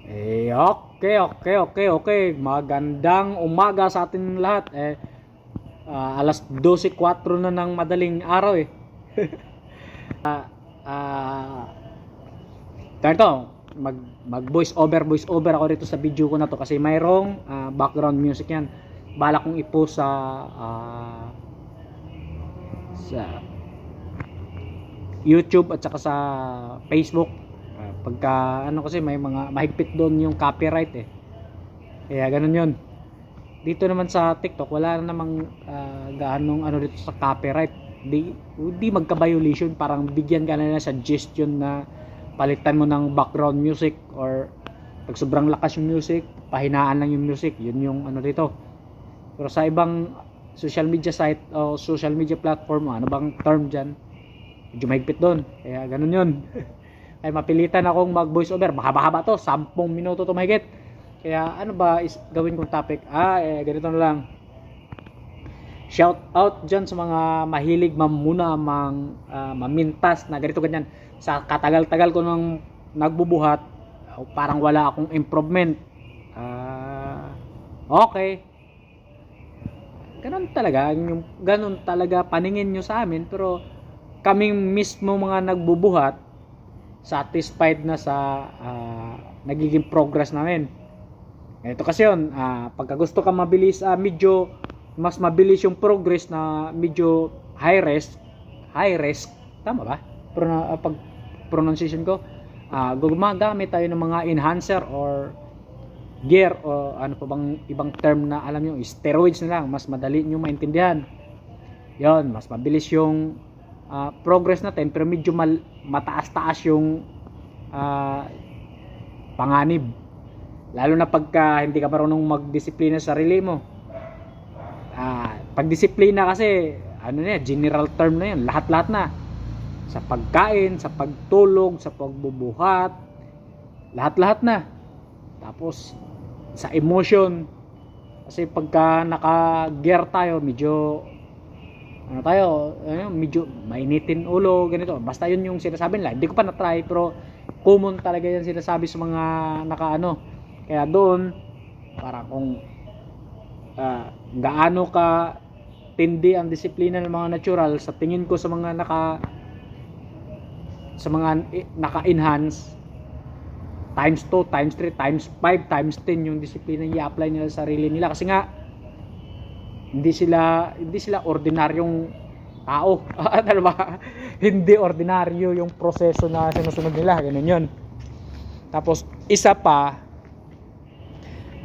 Okay. Magandang umaga sa ating lahat. Alas 12:04 na ng madaling araw eh. Ah, Ganito, voice over ako dito sa video ko na to kasi mayroong background music yan. Balak kong i-post sa YouTube at saka sa Facebook. Pagka ano kasi may mga mahigpit doon yung copyright eh. Kaya ganun 'yon. Dito naman sa TikTok wala na namang gaanong ano dito sa copyright. Di magka-violation, parang bigyan ka na ng suggestion na palitan mo ng background music or pag sobrang lakas yung music, pahinaan lang yung music. Yun yung ano dito. Pero sa ibang social media site o social media platform, ano bang term dyan? Medyo mahigpit doon. Kaya ganun yun. Ay mapilitan akong mag voice over. Mahaba-haba to, 10 minuto to mahigit. Kaya ano ba is gawin kong topic? Ganito na lang. Shout out dyan sa mga mahilig mamuna, mamintas na ganito ganyan. Sa katagal-tagal ko nang nagbubuhat, parang wala akong improvement. Okay. Ganun talaga paningin nyo sa amin, pero kaming mismo mga nagbubuhat satisfied na sa nagiging progress namin. Ito kasi yun, pagka gusto ka mabilis, medyo mas mabilis yung progress na medyo high risk, tama ba? Pag pronunciation ko, gumagamit tayo ng mga enhancer or gear o ano pa bang ibang term na alam nyo, steroids na lang, mas madali nyo maintindihan. Yon, mas mabilis yung progress natin, pero medyo mataas-taas yung panganib, lalo na pagka hindi ka marunong magdisiplina sa sarili mo. Pagdisiplina kasi ano na, general term na yun, lahat-lahat na, sa pagkain, sa pagtulog, sa pagbubuhat, lahat-lahat na. Tapos sa emotion, kasi pagka naka-gear tayo, medyo medyo mainitin ulo, ganito. Basta yun yung sinasabi nila. Hindi ko pa na-try, pero common talaga yan sinasabi sa mga naka-ano. Kaya doon, para kung gaano ka tindi ang disiplina ng mga natural, sa tingin ko sa mga naka-enhance, times 2, times 3, times 5, times 10 yung disiplina i-apply nila sa sarili nila. Kasi nga hindi sila ordinaryong tao. Ano ba? Hindi ordinaryo yung proseso na sinusunod nila. Ganun yun. Tapos isa pa,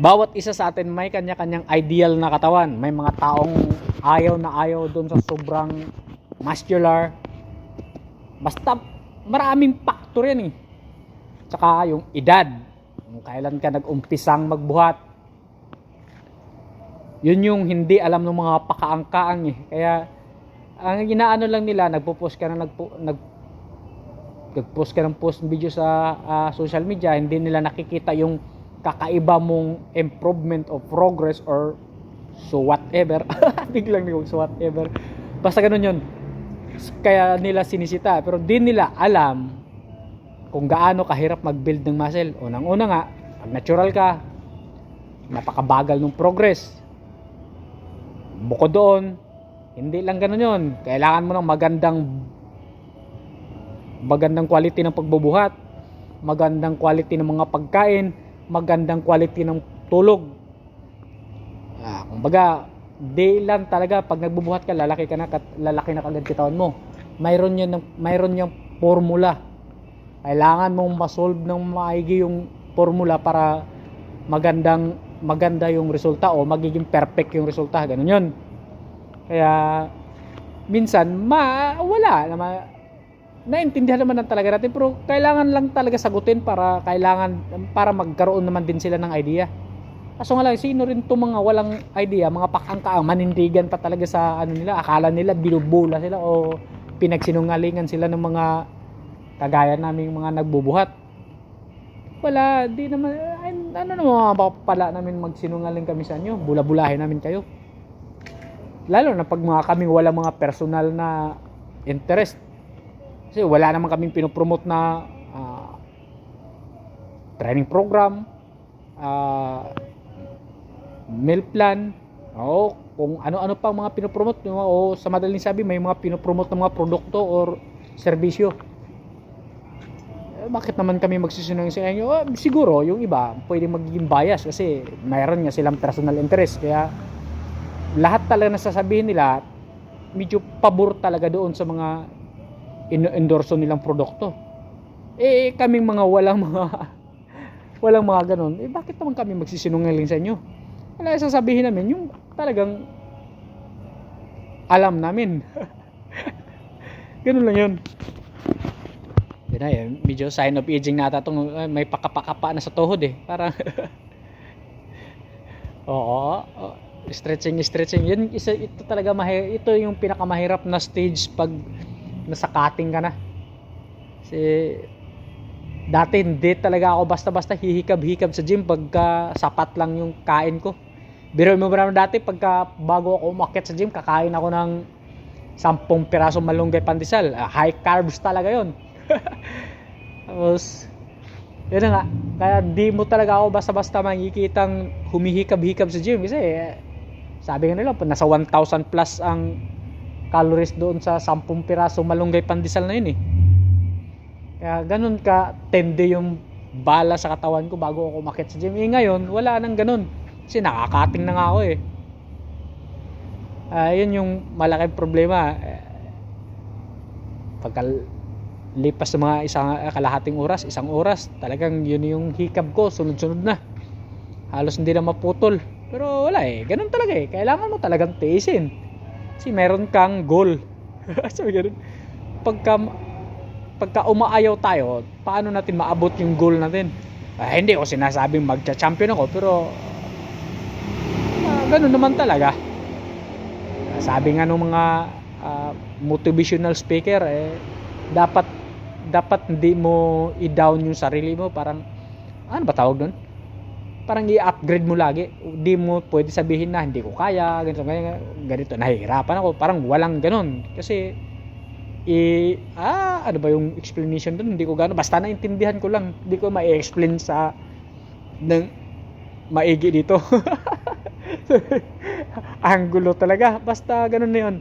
bawat isa sa atin may kanya-kanyang ideal na katawan. May mga taong ayaw na ayaw doon sa sobrang muscular. Basta maraming factor yan eh. Tsaka yung edad, kung kailan ka nag-umpisang magbuhat, yun yung hindi alam ng mga pakaangkaang eh. Kaya ang inaano lang nila, nagpo-post ka ng post video sa social media, hindi nila nakikita yung kakaiba mong improvement of progress or so whatever. Biglang yung so whatever, basta ganun yun. Kaya nila sinisita, pero di nila alam kung gaano kahirap mag-build ng muscle. Unang-una nga, pag natural ka, napakabagal ng progress. Bukod doon, hindi lang ganun yun, kailangan mo ng magandang quality ng pagbubuhat, magandang quality ng mga pagkain, magandang quality ng tulog. Kumbaga, di lang talaga pag nagbubuhat ka, lalaki na kagad katawan mo. Mayroon yung formula. Kailangan mong ma-solve ng maigi yung formula para maganda yung resulta o magiging perfect yung resulta. Ganun yun. Kaya minsan naintindihan naman ng talaga natin, pero kailangan lang talaga sagutin para magkaroon naman din sila ng idea. Kaso nga lang, sino rin itong mga walang idea, mga pakangkaang manindigan pa talaga sa ano nila, akala nila binubula sila o pinagsinungalingan sila ng mga kagaya naming mga nagbubuhat. Wala, di naman, ano naman mapapala namin magsinungaling kami sa inyo, bula-bulahin namin kayo. Lalo na pag kaming wala mga personal na interest. Kasi wala naman kaming pinopromote na training program, meal plan, o kung ano-ano pang mga pinopromote, o sa madaling sabi may mga pinopromote ng mga produkto or serbisyo. Bakit naman kami magsisinungaling sa inyo? Siguro yung iba pwedeng magiging bias kasi mayroon nga silang personal interest, kaya lahat talaga na sasabihin nila medyo pabor talaga doon sa mga endorso nilang produkto. Kaming mga walang mga ganun, bakit naman kami magsisinungaling sa inyo? Wala, sasabihin namin yung talagang alam namin. Ganun lang yun. Yun na yun, medyo sign of aging nata itong may pakapakapa na sa tuhod parang oo, stretching yun, ito talaga ito yung pinakamahirap na stage pag nasa cutting ka na. Kasi dati hindi talaga ako basta-basta hihikab-hikab sa gym pagka sapat lang yung kain ko. Biro mo ba naman dati pagka bago ako umakyat sa gym, kakain ako ng 10 pirasong malunggay pandesal. High carbs talaga yon. Tapos yun na nga, kaya di mo talaga ako basta-basta makikitang humihikab-hikab sa gym kasi sabi nga nila nasa 1,000 plus ang calories doon sa 10 pirasong malunggay pandesal na yun Kaya ganun ka tende yung bala sa katawan ko bago ako umakyat sa gym. Ngayon wala nang ganun kasi nakakating na nga ako yun yung malaking problema. Pagka lipas sa mga kalahating oras, isang oras, talagang yun yung hikab ko sunod-sunod na, halos hindi na maputol. Pero wala ganun talaga kailangan mo talagang tiisin kasi meron kang goal. Sabi ganun, pagka umaayaw tayo, paano natin maabot yung goal natin? Hindi ko sinasabing magcha-champion ako, pero ganun naman talaga. Sabi nga nung mga motivational speaker, dapat hindi mo i-down yung sarili mo, parang ano ba tawag doon? Parang i-upgrade mo lagi. Hindi mo pwede sabihin na hindi ko kaya, ganito, nahihirapan ako. Parang walang ganun. Kasi ano ba yung explanation doon? Hindi ko gano'n. Basta naintindihan ko lang. Hindi ko ma-explain sa ng maigi dito. Angulo talaga. Basta ganun na yun.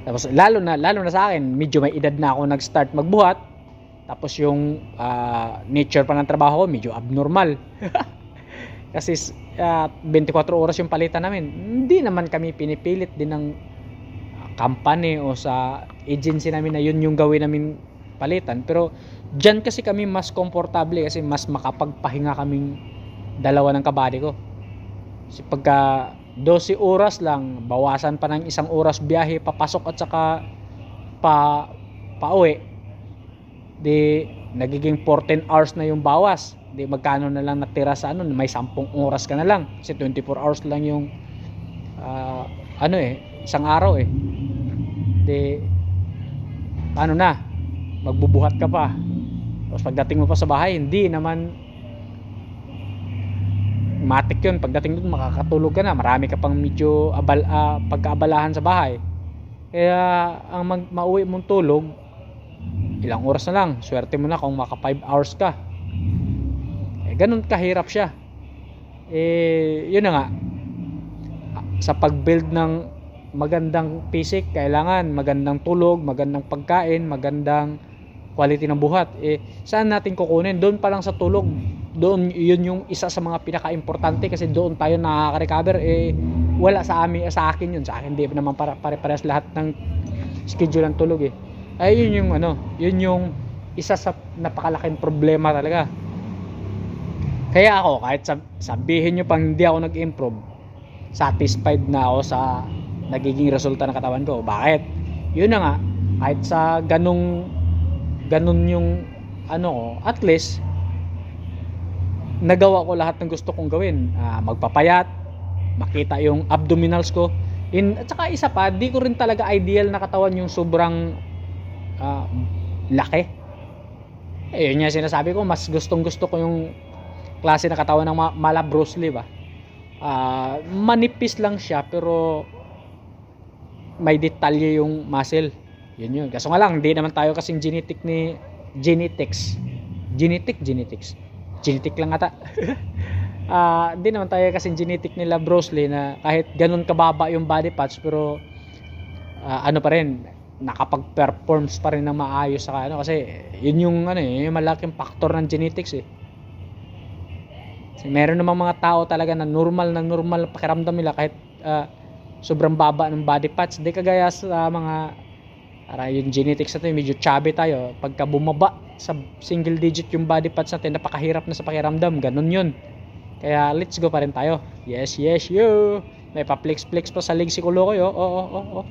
Tapos lalo na sa akin, medyo may edad na ako nag-start magbuhat. Tapos yung nature pa ng trabaho ko medyo abnormal. Kasi 24 oras yung palitan namin. Hindi naman kami pinipilit din ng company o sa agency namin na yun yung gawin namin palitan. Pero dyan kasi kami mas komportable kasi mas makapagpahinga kaming dalawa ng kabady ko. Kasi pagka 12 oras lang, bawasan pa ng 1 oras biyahe papasok at saka pauwi, di nagiging 14 hours na yung bawas. Di magkano na lang natira sa may 10 oras ka na lang kasi 24 hours lang yung isang araw di paano na, magbubuhat ka pa. Tapos pagdating mo pa sa bahay, hindi naman matik yun. Pagdating doon makakatulog ka na, marami ka pang medyo pagkaabalahan sa bahay. Kaya ang mauwi mong tulog, ilang oras na lang, swerte mo na kung maka 5 hours ka. Ganun kahirap siya. Yun na nga, sa pag-build ng magandang physique, kailangan magandang tulog, magandang pagkain, magandang quality ng buhat. Saan natin kukunin? Doon pa lang sa tulog. Doon, yun yung isa sa mga pinaka-importante kasi doon tayo nakaka-recover. Wala sa akin yun. Sa akin di naman pare-parehas lahat ng schedule ng tulog yun yung isa sa napakalaking problema talaga. Kaya ako, kahit sabihin nyo pang hindi ako nag-improve, satisfied na ako sa nagiging resulta ng katawan ko. Bakit? Yun na nga, kahit sa ganun yung at least nagawa ko lahat ng gusto kong gawin. Magpapayat, makita yung abdominals ko. At saka isa pa, di ko rin talaga ideal na katawan yung sobrang laki. Yun yung sinasabi ko, mas gustong gusto ko yung klase na katawan ng mala Bruce Lee ba. Manipis lang siya pero may detalye yung muscle. Yun. Kaso nga lang, hindi naman tayo kasing genetics Genetics. Genetic lang ata. Hindi naman tayo kasing genetic nila Bruce Lee na kahit ganun kababa yung body parts pero ano pa rin nakapag-performs pa rin ng maayos sa ano kasi yun yung ano yung malaking factor ng genetics eh. Kasi meron namang mga tao talaga na normal pakiramdam nila kahit sobrang baba ng body parts, hindi kagaya sa mga yung genetics natin medyo chubby tayo, pagka bumaba sa single digit yung body parts natin napakahirap na sa pakiramdam, ganun yun. Kaya let's go pa rin tayo. Yes, yo. May pa-flex pa sa leg si Kulokoy, oh. Oo.